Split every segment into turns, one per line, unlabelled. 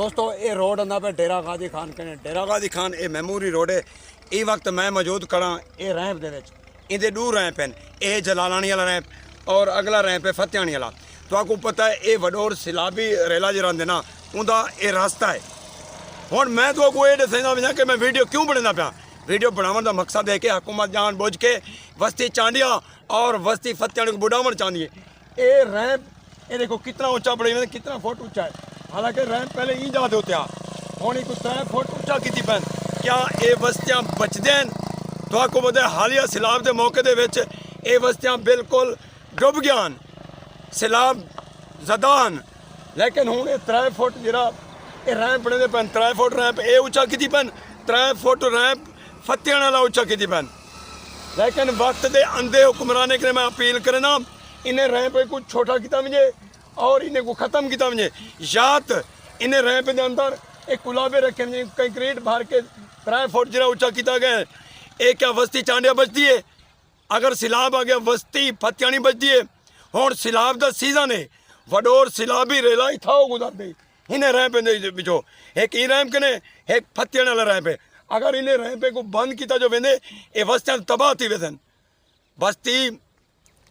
दोस्तों ये रोड आंदा पे डेरा गाजी खान कने डेरा गाजी खान ये मैमोरी रोड है। इस वक्त मैं मौजूद करा ये रैंप दे विच इंदे दो रैंप हैं। ये जलालानी वाला रैंप और अगला रैंप है फतेहानी वाला। तो आपको पता है ये वडोर सिलाबी रेला जो रहा ना उनका ये रास्ता है। हुण मैं तो ये दसना भी कि मैं वीडियो क्यों बनाना पाया। वीडियो बनाने का मकसद है कि हुकूमत जान बुझ के बस्ती चांडिया और बस्ती फतेहानी को बुढ़ावन चाहती है। ये रैंप ये देखो कितना ऊंचा बने हुए, कितना फुट ऊंचा है। हालांकि रैंप पहले ही जाते होते हूँ ही कुछ 3 फुट ऊंचा की पैन। क्या ये बस्तियाँ बचते हैं? तो आपको पता है हालिया सैलाब के मौके के विच ये बस्तियाँ बिल्कुल डुब गया सैलाब जदान। लेकिन हूँ ये 3 फुट जरा ये रैंप बने पैन 3 फुट रैंप ये ऊंचा की पैन 3 फुट रैंप फतेहानी वाला ऊंचा की पैन। लेकिन वक्त के अंधे हुक्मराने के मैं अपील करना इन्हें रैंप को छोटा किया मुझे और इन्हें को ख़त्म किया मुझे। या तो इन्हें रैंप के अंदर एक गुलाबे रखे मुझे कंक्रीट भर के 3 फुट जरा ऊंचा किया गया है। ये क्या बस्ती चांडिया बचती है? अगर सैलाब आ गया बस्ती फतेहानी बचती है। हुण सैलाब का सीजन है, वडोर सैलाबी रेला ही था गुजरते इन्हें रैंप बिचो एक ही रैंप कने एक फतेहानी वाला रैंप है। अगर इन्हें रैंप को बंद किया जो वेंदे ये बस्तियाँ तबाह थी वेंदन। बस्ती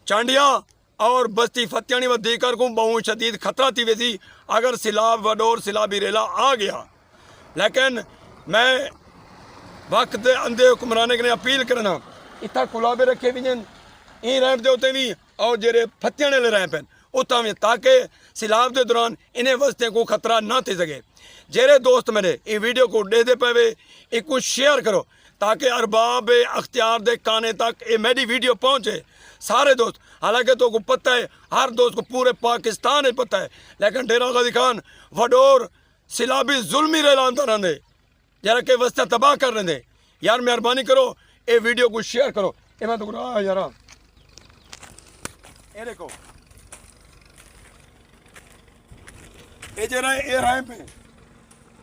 चांडिया और बस्ती फतेहानी व दीकर को बहुत शदीद खतरा थी वैसी अगर सैलाब वडोर सैलाबी रेला आ गया। लेकिन मैं वक्त के अंधे हुक्मराने के अपील करना इतना गुलाबे रखे भी ई रैंप के उत्ते भी और जेरे फतेहानी वाले रैंप हैं उत्ता भी ताकि सैलाब के दौरान इन्हें बस्तियों को खतरा ना थी सके। जेरे दोस्त मेरे ये वीडियो को दे पावे एक कुछ शेयर करो ताकि अरबाब अख्तियार दे काने तक ये मेरी वीडियो पहुँचे सारे दोस्त। हालांकि तो को पता है हर दोस्त को पूरे पाकिस्तान में पता है, लेकिन डेरा गाजी खान वडोर सैलाबी जुल्मी रेला अंदर रहते जरा के बस्तियाँ तबाह कर रहे थे। यार मेहरबानी करो ये वीडियो को शेयर करो। ये मैं तो यार ये देखो ये जरा ये रैंप है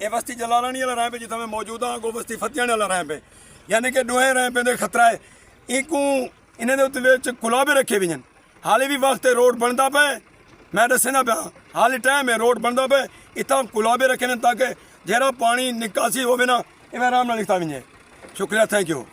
ये बस्ती जलालानी वाला रैंप है जितना मैं मौजूद हाँ गो बस्ती फतेहानी वाला रैंप है। यानी कि दोहें रैंप दे खतरा है। इनको इन्हें उत्ते गुलाबे रखे भी हैं। हाले भी वक्त रोड बनता पे मैं दसना पाया हाल टाइम है रोड बनता पे इतना गुलाबे रखे ने ताकि जरा पानी निकासी हो ना ये मैं आराम लिखता भी है। शुक्रिया, थैंक यू।